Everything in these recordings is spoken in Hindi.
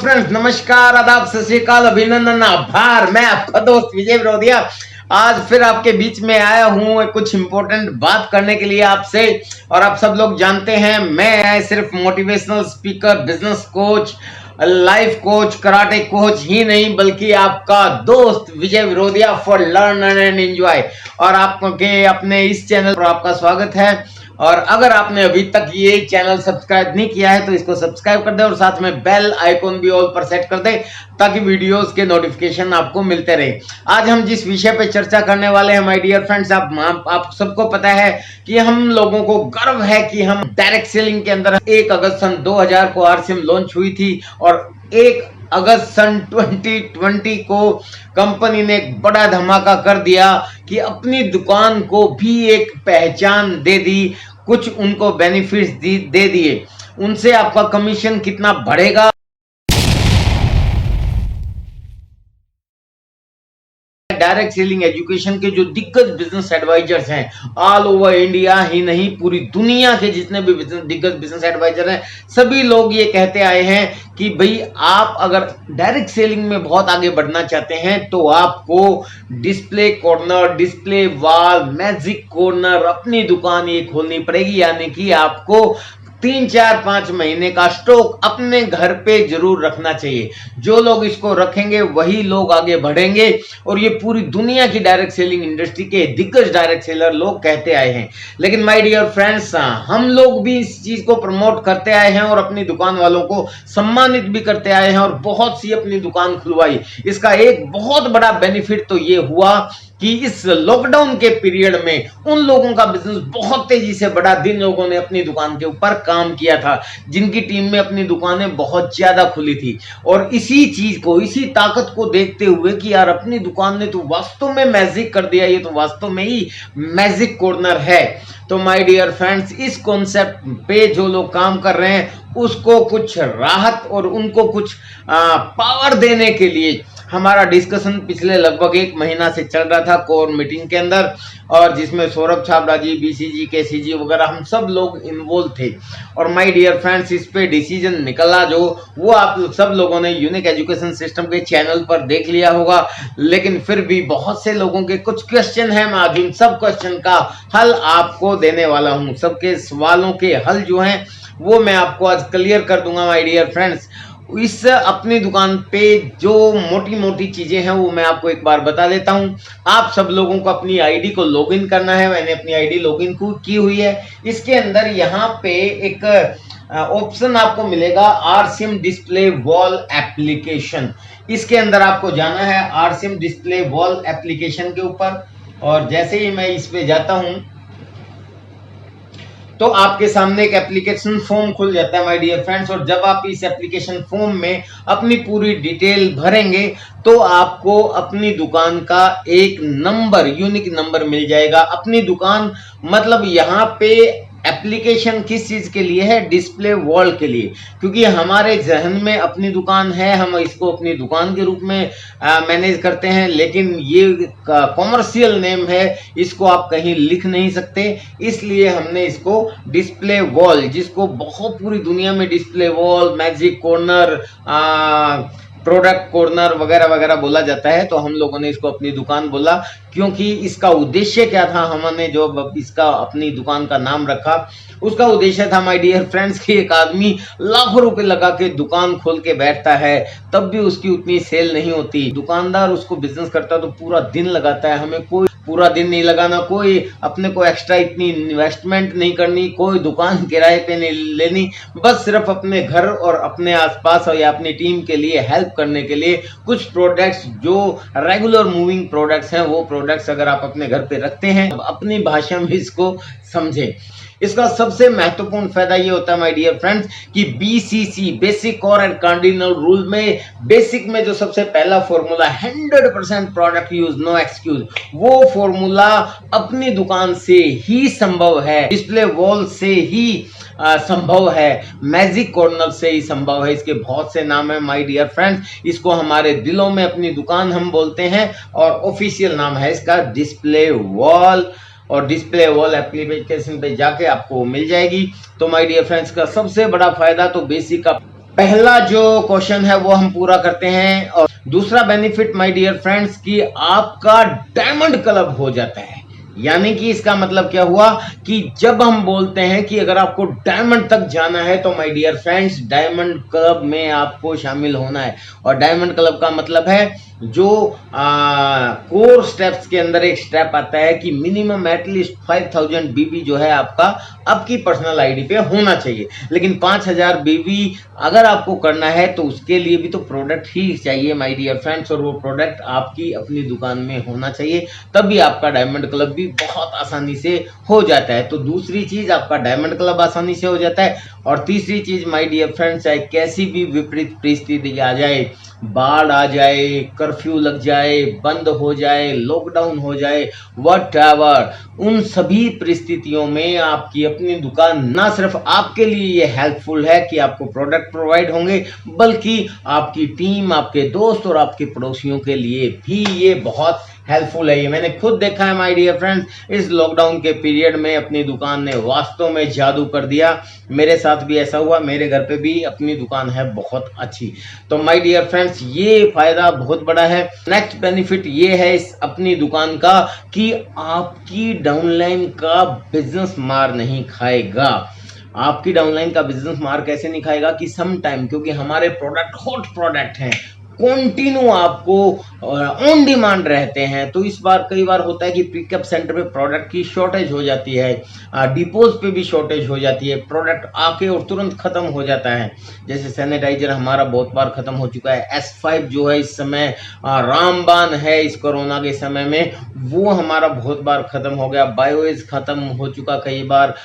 फ्रेंड्स, नमस्कार, आदाब, सत श्री अकाल, अभिनंदन, आभार। मैं आपका दोस्त विजय विरोधिया आज फिर आपके बीच में आया हूं कुछ इंपॉर्टेंट बात करने के लिए आपसे। और आप सब लोग जानते हैं मैं सिर्फ motivational speaker, business coach, life coach, karate coach ही नहीं बल्कि आपका दोस्त Vijay Virodhiya for learn and enjoy. और आपके अपने इस चैनल पर आपका स्वागत है। और अगर आपने अभी तक ये चैनल सब्सक्राइब नहीं किया है तो इसको सब्सक्राइब कर दे और साथ में बेल आइकॉन भी ऑल पर सेट कर दे ताकि वीडियोस के नोटिफिकेशन आपको मिलते रहे। आज हम जिस विषय पे चर्चा करने वाले हैं माय डियर फ्रेंड्स, आप सबको पता है कि हम लोगों को गर्व है कि हम डायरेक्ट सेलिंग के अंदर 1 अगस्त सन 2000 को आरसीएम लॉन्च हुई थी और 1 अगस्त सन 2020 को कंपनी ने एक बड़ा धमाका कर दिया कि अपनी दुकान को भी एक पहचान दे दी, कुछ उनको बेनिफिट्स दे दिए। उनसे आपका कमीशन कितना बढ़ेगा, डायरेक्ट सेलिंग एजुकेशन के जो दिग्गज बिजनेस एडवाइजर्स हैं ऑल ओवर इंडिया ही नहीं पूरी दुनिया के जितने भी दिग्गज बिजनेस एडवाइजर हैं, सभी लोग ये कहते आए हैं कि भाई आप अगर डायरेक्ट सेलिंग में बहुत आगे बढ़ना चाहते हैं तो आपको display corner, display wall, magic corner अपनी दुकान ये खोलनी पड़ेगी। यानी कि आपको 3, 4, 5 महीने का स्टॉक अपने घर पे जरूर रखना चाहिए। जो लोग इसको रखेंगे वही लोग आगे बढ़ेंगे। और ये पूरी दुनिया की डायरेक्ट सेलिंग इंडस्ट्री के दिग्गज डायरेक्ट सेलर लोग कहते आए हैं। लेकिन माय डियर फ्रेंड्स, हम लोग भी इस चीज को प्रमोट करते आए हैं और अपनी दुकान वालों को सम्मानित भी करते आए हैं और बहुत सी अपनी दुकान खुलवाई। इसका एक बहुत बड़ा बेनिफिट तो ये हुआ कि इस लॉकडाउन के पीरियड में उन लोगों का बिजनेस बहुत तेजी से बढ़ा जिन लोगों ने अपनी दुकान के ऊपर काम किया था, जिनकी टीम में अपनी दुकानें बहुत ज्यादा खुली थी। और इसी चीज को, इसी ताकत को देखते हुए कि यार अपनी दुकान ने तो वास्तव में मैजिक कर दिया, ये तो वास्तव में ही मैजिक कॉर्नर है। तो माय डियर फ्रेंड्स, इस कॉन्सेप्ट पे जो लोग काम कर रहे हैं उसको कुछ राहत और उनको कुछ पावर देने के लिए हमारा डिस्कशन पिछले लगभग 1 महीना से चल रहा था कोर मीटिंग के अंदर, और जिसमें सौरभ छाबड़ा जी, बीसीजी, केसीजी वगैरह हम सब लोग इन्वॉल्व थे। और माय डियर फ्रेंड्स, इस पे डिसीजन निकला जो वो आप सब लोगों ने यूनिक एजुकेशन सिस्टम के चैनल पर देख लिया होगा। लेकिन फिर भी बहुत से लोगों के कुछ क्वेश्चन हैं, मैं आज उन सब क्वेश्चन का हल आपको देने वाला हूं। सबके सवालों के हल जो हैं वो मैं आपको आज क्लियर कर दूंगा माय डियर फ्रेंड्स। इस अपनी दुकान पे जो मोटी मोटी चीजें हैं वो मैं आपको एक बार बता देता हूं। आप सब लोगों को अपनी आईडी को लॉगिन करना है। मैंने अपनी आईडी लॉगिन की हुई है। इसके अंदर यहाँ पे एक ऑप्शन आपको मिलेगा आरसीएम डिस्प्ले वॉल एप्लीकेशन। इसके अंदर आपको जाना है आरसीएम डिस्प्ले वॉल एप्लीकेशन के ऊपर। और जैसे ही मैं इस पे जाता हूं तो आपके सामने एक एप्लीकेशन फॉर्म खुल जाता है माय डियर फ्रेंड्स। और जब आप इस एप्लीकेशन फॉर्म में अपनी पूरी डिटेल भरेंगे तो आपको अपनी दुकान का एक नंबर, यूनिक नंबर मिल जाएगा। अपनी दुकान मतलब यहाँ पे एप्लीकेशन किस चीज के लिए है? डिस्प्ले वॉल के लिए। क्योंकि हमारे जहन में अपनी दुकान है, हम इसको अपनी दुकान के रूप में मैनेज करते हैं, लेकिन ये कॉमर्शियल नेम है, इसको आप कहीं लिख नहीं सकते। इसलिए हमने इसको डिस्प्ले वॉल, जिसको बहुत पूरी दुनिया में display wall, magic corner, product corner वगैरह वगैरह बोला जाता है, तो हम लोगों ने इसको अपनी दुकान बोला। क्योंकि इसका उद्देश्य क्या था, हमने जो इसका अपनी दुकान का नाम रखा उसका उद्देश्य था माय डियर फ्रेंड्स कि एक आदमी लाखों रुपए लगा के दुकान खोल के बैठता है तब भी उसकी उतनी सेल नहीं होती। दुकानदार उसको बिजनेस करता तो पूरा दिन लगाता है। हमें कोई पूरा दिन नहीं लगाना, कोई अपने को एक्स्ट्रा इतनी इन्वेस्टमेंट नहीं करनी, कोई दुकान किराए पे नहीं लेनी, बस सिर्फ अपने घर और अपने आसपास या अपनी टीम के लिए हेल्प करने के लिए कुछ प्रोडक्ट्स जो रेगुलर मूविंग प्रोडक्ट्स हैं वो प्रोडक्ट्स अगर आप अपने घर पे रखते हैं, अपनी भाषा में इसको समझें। इसका सबसे महत्वपूर्ण फायदा ये होता है माय डियर फ्रेंड्स कि BCC, basic core and cardinal rule में बेसिक में जो सबसे पहला formula 100% product use no excuse, वो फॉर्मूला अपनी दुकान से ही संभव है, डिस्प्ले वॉल से ही संभव है, मैजिक कॉर्नर से ही संभव है। इसके बहुत से नाम है माय डियर फ्रेंड्स। इसको हमारे दिलों में अपनी दुकान हम बोलते हैं और ऑफिशियल नाम है इसका डिस्प्ले वॉल। और डिस्प्ले वॉल एप्लीकेशन पे जाके आपको मिल जाएगी। तो माय डियर फ्रेंड्स, का सबसे बड़ा फायदा तो बेसिक का पहला जो क्वेश्चन है वो हम पूरा करते हैं। और दूसरा बेनिफिट माय डियर फ्रेंड्स कि आपका डायमंड क्लब हो जाता है। यानी कि इसका मतलब क्या हुआ कि जब हम बोलते हैं कि अगर आपको डायमंड तक जाना है तो my dear friends diamond club में आपको शामिल होना है। और डायमंड क्लब का मतलब है जो कोर स्टेप्स के अंदर एक स्टेप आता है कि मिनिमम एटलीस्ट 5000 बीबी जो है आपकी पर्सनल आईडी पे होना चाहिए। लेकिन 5000 बीबी अगर आपको करना है तो उसके लिए भी तो प्रोडक्ट ही चाहिए माय डियर फ्रेंड्स, और वो प्रोडक्ट आपकी अपनी दुकान में होना चाहिए, तभी आपका डायमंड क्लब भी बहुत आसानी से हो जाता है। तो दूसरी चीज आपका डायमंड क्लब आसानी से हो जाता है। और तीसरी चीज माय डियर फ्रेंड्स, चाहे कैसी भी विपरीत परिस्थिति आ जाए, बाढ़ आ जाए, कर्फ्यू लग जाए, बंद हो जाए, लॉकडाउन हो जाए, व्हाटएवर, उन सभी परिस्थितियों में आपकी अपनी दुकान ना सिर्फ आपके लिए ये हेल्पफुल है कि आपको प्रोडक्ट प्रोवाइड होंगे, बल्कि आपकी टीम, आपके दोस्त और आपके पड़ोसियों के लिए भी ये बहुत हेल्पफुल है। ये मैंने खुद देखा है माय डियर फ्रेंड्स। इस लॉकडाउन के पीरियड में अपनी दुकान ने वास्तव में जादू कर दिया। मेरे साथ भी ऐसा हुआ, मेरे घर पे भी अपनी दुकान है बहुत अच्छी। तो माय डियर फ्रेंड्स ये फायदा बहुत बड़ा है। नेक्स्ट बेनिफिट ये है इस अपनी दुकान का कि आपकी डाउनलाइन का बिजनेस मार नहीं खाएगा। आपकी डाउनलाइन का बिजनेस मार कैसे नहीं खाएगा कि सम टाइम, क्योंकि हमारे प्रोडक्ट हॉट प्रोडक्ट हैं, कंटिन्यू आपको ऑन डिमांड रहते हैं। तो इस बार कई बार होता है कि पिकअप सेंटर पे प्रोडक्ट की शॉर्टेज हो जाती है, डिपोज पे भी शॉर्टेज हो जाती है, प्रोडक्ट आके और तुरंत खत्म हो जाता है। जैसे सैनिटाइजर हमारा बहुत बार खत्म हो चुका है। S5 जो है इस समय रामबान है इस कोरोना के समय में, वो हमारा बहुत बार खत्म हो गया। बायोएज खत्म हो चुका कई बार,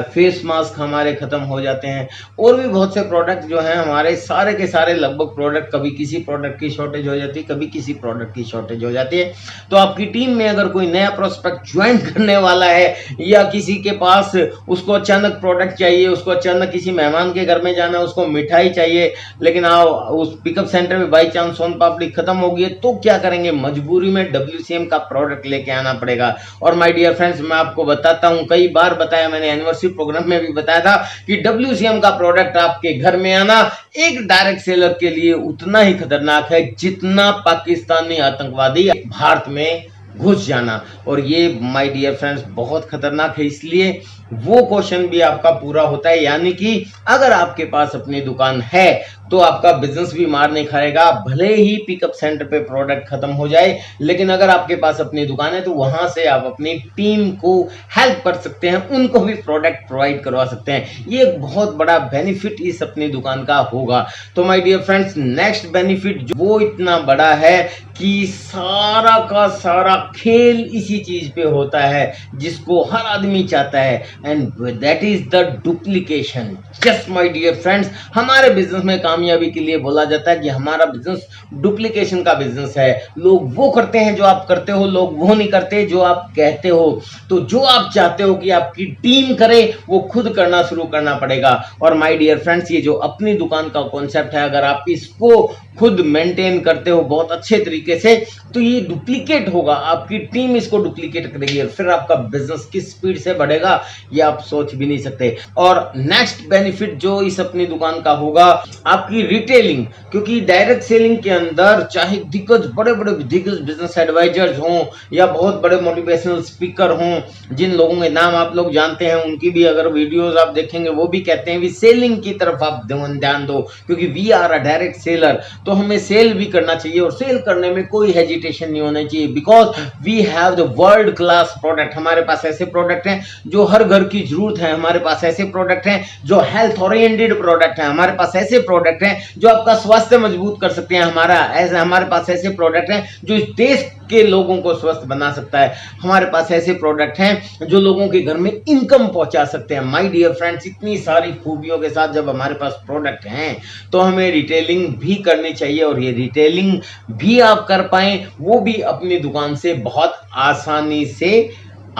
फेस मास्क हमारे खत्म हो जाते हैं, और भी बहुत से प्रोडक्ट जो हैं हमारे, सारे के सारे लगभग प्रोडक्ट, कभी किसी प्रोडक्ट की शॉर्टेज हो जाती है, कभी किसी प्रोडक्ट की शॉर्टेज हो जाती है। तो आपकी टीम में अगर कोई नया प्रोस्पेक्ट ज्वाइन करने वाला है, या किसी के पास उसको अचानक प्रोडक्ट चाहिए, उसको अचानक किसी मेहमान के घर में जाना, उसको मिठाई चाहिए, लेकिन उस पिकअप सेंटर में बाई चांस सोन पापड़ी खत्म हो गई, तो क्या करेंगे? मजबूरी में WCM का प्रोडक्ट लेके आना पड़ेगा। और माय डियर फ्रेंड्स मैं आपको बताता हूं, कई बार बताया मैंने, एनिवर्सरी प्रोग्राम में भी बताया था कि WCM का प्रोडक्ट आपके घर में आना एक डायरेक्ट सेलर के लिए उतना ही खतरनाक है जितना पाकिस्तानी आतंकवादी भारत में घुस जाना। और ये माय डियर फ्रेंड्स बहुत खतरनाक है। इसलिए वो क्वेश्चन भी आपका पूरा होता है, यानी कि अगर आपके पास अपनी दुकान है तो आपका बिजनेस भी मार नहीं खाएगा, भले ही पिकअप सेंटर पे प्रोडक्ट खत्म हो जाए, लेकिन अगर आपके पास अपनी दुकान है तो वहां से आप अपनी टीम को हेल्प कर सकते हैं, उनको भी प्रोडक्ट प्रोवाइड करवा सकते हैं। ये एक बहुत बड़ा बेनिफिट इस अपनी दुकान का होगा। तो my dear friends next benefit जो वो इतना बड़ा है कि सारा का सारा खेल इसी चीज पे होता है जिसको हर आदमी चाहता है, and that is the duplication. Yes my dear friends, हमारे बिजनेस में कामयाबी के लिए बोला जाता है कि हमारा बिजनेस डुप्लीकेशन का बिजनेस है। लोग वो करते हैं जो आप करते हो, लोग वो नहीं करते जो आप कहते हो। तो जो आप चाहते हो कि आपकी टीम करे, वो खुद करना शुरू करना पड़ेगा। और माय डियर फ्रेंड्स ये जो अपनी दुकान का कॉन्सेप्ट है, अगर आप इसको खुद मेंटेन करते हो बहुत अच्छे तरीके से, तो ये डुप्लीकेट होगा, आपकी टीम इसको डुप्लीकेट करेगी, और फिर आपका बिजनेस किस स्पीड से बढ़ेगा ये आप सोच भी नहीं सकते। और नेक्स्ट बेनिफिट जो इस अपनी दुकान का होगा, आपकी रिटेलिंग। क्योंकि डायरेक्ट सेलिंग के अंदर चाहे बड़े बड़े दिग्गज बिजनेस एडवाइजर्स हों या बहुत बड़े मोटिवेशनल स्पीकर हों, जिन लोगों के नाम आप लोग जानते हैं, उनकी भी अगर वीडियोस आप देखेंगे वो भी कहते हैं भी सेलिंग की तरफ आप ध्यान दो, क्योंकि we are a direct seller. तो हमें सेल भी करना चाहिए, और सेल करने में कोई हेजिटेशन नहीं होना चाहिए, because we have the world class product. हमारे पास ऐसे प्रोडक्ट हैं जो हर घर की जरूरत है, हमारे पास ऐसे प्रोडक्ट हैं जो हेल्थ ओरिएंटेड प्रोडक्ट हैं, हमारे पास ऐसे प्रोडक्ट हैं जो आपका स्वास्थ्य मजबूत कर सकते हैं, हमारे पास ऐसे प्रोडक्ट हैं जो इस देश के लोगों को स्वस्थ बना सकता है, हमारे पास ऐसे प्रोडक्ट हैं जो लोगों के घर में इनकम पहुंचा सकते हैं। माय डियर फ्रेंड्स इतनी सारी खूबियों के साथ जब हमारे पास प्रोडक्ट हैं तो हमें रिटेलिंग भी करनी चाहिए, और ये रिटेलिंग भी आप कर पाए वो भी अपनी दुकान से बहुत आसानी से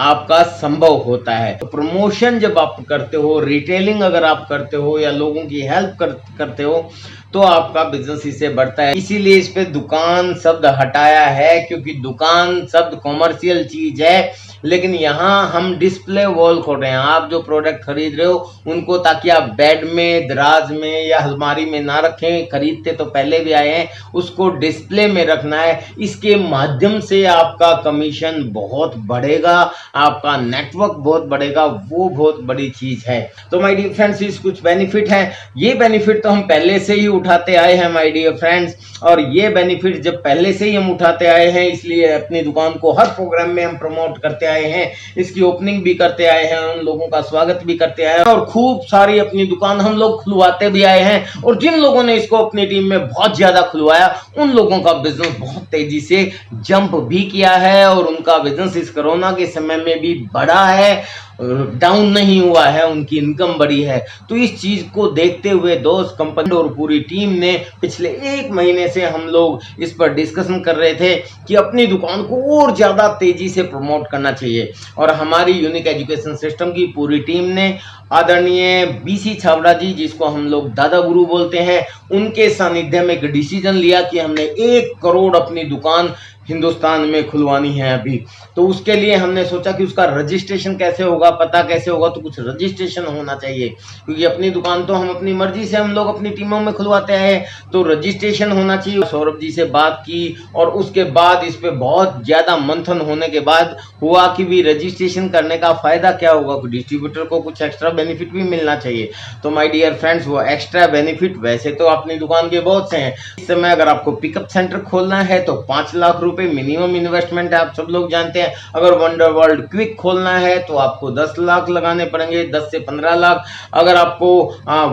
आपका संभव होता है। तो प्रमोशन जब आप करते हो, रिटेलिंग अगर आप करते हो या लोगों की हेल्प करते हो, तो आपका बिजनेस इससे बढ़ता है। इसीलिए इस पे दुकान शब्द हटाया है, क्योंकि दुकान शब्द कॉमर्शियल चीज है, लेकिन यहाँ हम डिस्प्ले वॉल खोल रहे हैं। आप जो प्रोडक्ट खरीद रहे हो उनको, ताकि आप बेड में, दराज में या अलमारी में ना रखें, खरीदते तो पहले भी आए हैं, उसको डिस्प्ले में रखना है। इसके माध्यम से आपका कमीशन बहुत बढ़ेगा, आपका नेटवर्क बहुत बढ़ेगा, वो बहुत बड़ी चीज है। तो माय डियर फ्रेंड्स, इस कुछ बेनिफिट हैं। ये बेनिफिट तो हम पहले से ही उठाते आए हैं माय डियर फ्रेंड्स, और ये बेनिफिट जब पहले से ही हम उठाते आए हैं, इसलिए अपनी दुकान को हर प्रोग्राम में हम प्रमोट करते आए हैं, इसकी ओपनिंग भी करते आए हैं, उन लोगों का स्वागत भी करते आए हैं, और खूब सारी अपनी दुकान हम लोग खुलवाते भी आए हैं। और जिन लोगों ने इसको अपनी टीम में बहुत ज्यादा खुलवाया, उन लोगों का बिजनेस बहुत तेजी से जंप भी किया है, और उनका बिजनेस इस कोरोना के समय में भी बढ़ा है, डाउन नहीं हुआ है, उनकी इनकम बढ़ी है। तो इस चीज को देखते हुए दोस्त, कंपनी और पूरी टीम ने पिछले 1 महीने से हम लोग इस पर डिस्कशन कर रहे थे कि अपनी दुकान को और ज्यादा तेजी से प्रमोट करना चाहिए। और हमारी यूनिक एजुकेशन सिस्टम की पूरी टीम ने आदरणीय बीसी छाबड़ा जी, जिसको हम लोग दादा गुरु बोलते हैं, उनके सानिध्य में एक डिसीजन लिया कि हमने 1 करोड़ अपनी दुकान हिंदुस्तान में खुलवानी है अभी। तो उसके लिए हमने सोचा कि उसका रजिस्ट्रेशन कैसे होगा, पता कैसे होगा, तो कुछ रजिस्ट्रेशन होना चाहिए, क्योंकि अपनी दुकान तो हम अपनी मर्जी से हम लोग अपनी टीमों में खुलवाते हैं, तो रजिस्ट्रेशन होना चाहिए। सौरभ जी से बात की, और उसके बाद इस पे बहुत ज्यादा मंथन होने के बाद हुआ कि भी रजिस्ट्रेशन करने का फायदा क्या होगा, डिस्ट्रीब्यूटर को कुछ एक्स्ट्रा बेनिफिट भी मिलना चाहिए। तो माय डियर फ्रेंड्स, वो एक्स्ट्रा बेनिफिट वैसे तो अपनी दुकान के बहुत से हैं। इस समय अगर आपको पिकअप सेंटर खोलना है तो 5 लाख रुपए मिनिमम इन्वेस्टमेंट है, आप सब लोग जानते हैं। अगर वंडर वर्ल्ड क्विक खोलना है तो आपको 10 लाख लगाने पड़ेंगे, 10 से 15 लाख। अगर आपको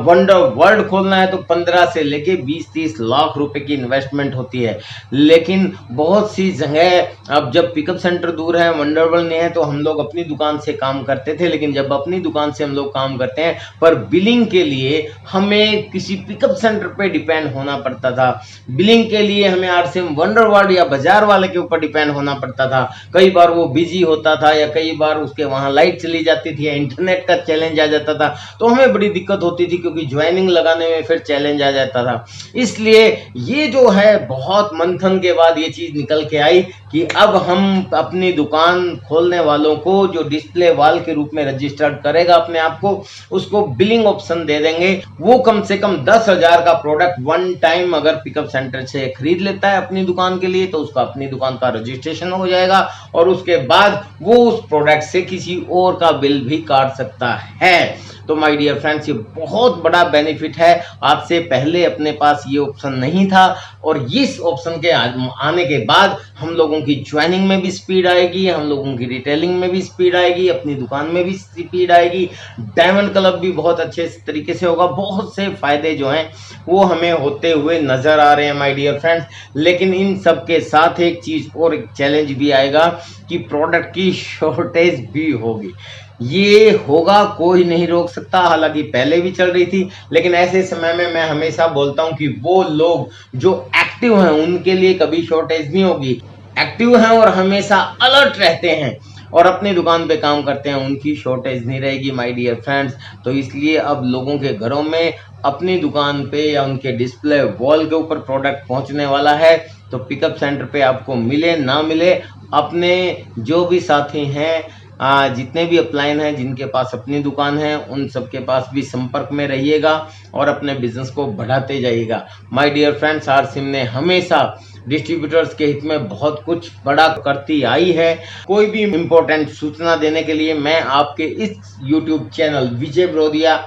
वंडर वर्ल्ड खोलना है तो 15 से लेके 20-30 लाख रुपए की इन्वेस्टमेंट होती है। लेकिन बहुत सी जगह अब जब पिकअप सेंटर दूर है, वंडर वर्ल्ड नहीं है, तो हम लोग अपनी दुकान से काम करते थे। लेकिन जब अपनी दुकान से हम लोग काम करते हैं, पर बिलिंग के लिए हमें किसी पिकअप सेंटर पे डिपेंड होना पड़ता था। बिलिंग के लिए हमें आरसीएम, वंडर वर्ल्ड या बाजार वाले के ऊपर डिपेंड होना पड़ता था। कई बार वो बिजी होता था, या कई बार उसके वहां लाइट चली जाती थी, या इंटरनेट का चैलेंज आ जाता था, तो हमें बड़ी दिक्कत होती थी, क्योंकि ज्वाइनिंग लगाने में फिर चैलेंज आ जाता था। इसलिए ये जो है, बहुत मंथन के बाद ये चीज निकल के आई कि अब हम अपनी दुकान खोलने वालों को जो डिस्प्ले वॉल के रूप में रजिस्टर्ड करेगा अपने आप को, उसको बिलिंग ऑप्शन दे देंगे। वो कम से कम 10,000 का प्रोडक्ट वन टाइम अगर पिकअप सेंटर से खरीद लेता है अपनी दुकान के लिए, तो उसका अपनी दुकान का रजिस्ट्रेशन हो जाएगा, और उसके बाद वो उस प्रोडक्ट से किसी और का बिल भी काट सकता है। तो माय डियर फ्रेंड्स, ये बहुत बड़ा बेनिफिट है। आज से पहले अपने पास ये ऑप्शन नहीं था, और इस ऑप्शन के आने के बाद हम लोगों की ज्वाइनिंग में भी स्पीड आएगी, हम लोगों की रिटेलिंग में भी स्पीड आएगी, अपनी दुकान में भी स्पीड आएगी, डायमंड क्लब भी बहुत अच्छे तरीके से होगा। बहुत से फायदे जो हैं वो हमें होते हुए नजर आ रहे हैं माय डियर फ्रेंड्स। लेकिन इन सब के साथ एक चीज और, एक चैलेंज भी आएगा कि प्रोडक्ट की शॉर्टेज भी होगी। ये होगा, कोई नहीं रोक सकता, हालांकि पहले भी चल रही थी। लेकिन ऐसे समय में मैं हमेशा बोलता हूं कि वो लोग जो एक्टिव हैं उनके लिए कभी शॉर्टेज नहीं होगी। एक्टिव हैं और हमेशा अलर्ट रहते हैं और अपनी दुकान पे काम करते हैं, उनकी शॉर्टेज नहीं रहेगी माय डियर फ्रेंड्स। तो इसलिए अब लोगों के घरों में अपनी दुकान पे या उनके डिस्प्ले वॉल के ऊपर प्रोडक्ट पहुंचने वाला है। तो पिकअप सेंटर पे आपको मिले ना मिले, अपने जो भी साथी हैं, जितने भी अपलाइन हैं, जिनके पास अपनी दुकान है, उन सबके पास भी संपर्क में रहिएगा और अपने बिजनेस को बढ़ाते जाइएगा। माय डियर फ्रेंड्स, आरसीएम ने हमेशा डिस्ट्रीब्यूटर्स के हित में बहुत कुछ बड़ा करती आई है। कोई भी इंपॉर्टेंट सूचना देने के लिए मैं आपके इस YouTube channel Vijay Brodiya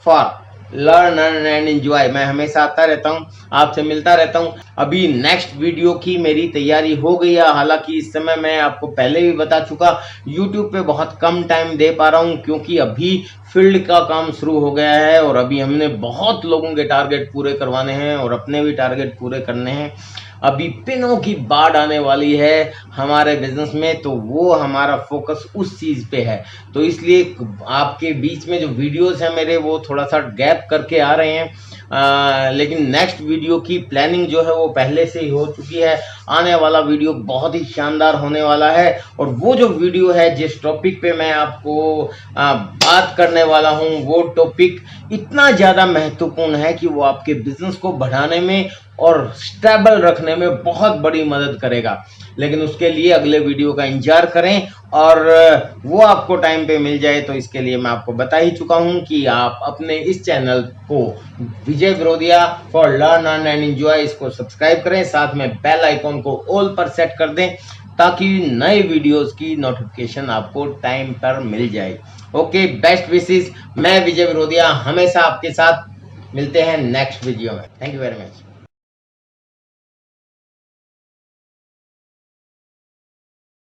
for learn earn and enjoy, मैं हमेशा आता रहता हूँ, आपसे मिलता रहता हूँ। अभी नेक्स्ट वीडियो की मेरी तैयारी हो गई है। हालांकि इस समय मैं आपको पहले भी बता चुका, यूट्यूब पे बहुत कम टाइम दे पा रहा हूँ, क्योंकि अभी फील्ड का काम शुरू हो गया है और अभी हमने बहुत लोगों के टारगेट पूरे करवाने हैं और अपने भी टारगेट पूरे करने हैं। अभी पिनों की बाढ़ आने वाली है हमारे बिजनेस में, तो वो हमारा फोकस उस चीज पे है। तो इसलिए आपके बीच में जो वीडियोस हैं मेरे, वो थोड़ा सा गैप करके आ रहे हैं। लेकिन नेक्स्ट वीडियो की प्लानिंग जो है वो पहले से ही हो चुकी है। आने वाला वीडियो बहुत ही शानदार होने वाला है, और वो जो वीडियो है, जिस टॉपिक पे मैं आपको बात करने वाला हूँ, वो टॉपिक इतना ज़्यादा महत्वपूर्ण है कि वो आपके बिजनेस को बढ़ाने में और स्टेबल रखने में बहुत बड़ी मदद करेगा। लेकिन उसके लिए अगले वीडियो का इंतजार करें और वो आपको टाइम पे मिल जाए, तो इसके लिए मैं आपको बता ही चुका हूं कि आप अपने इस चैनल को Vijay Virodhiya for learn earn and enjoy इसको सब्सक्राइब करें, साथ में बेल आइकॉन को ऑल पर सेट कर दें ताकि नए वीडियोस की नोटिफिकेशन आपको टाइम पर मिल जाए। Okay, best wishes. मैं विजय विरोधिया हमेशा आपके साथ। मिलते हैं नेक्स्ट वीडियो में। Thank you very much.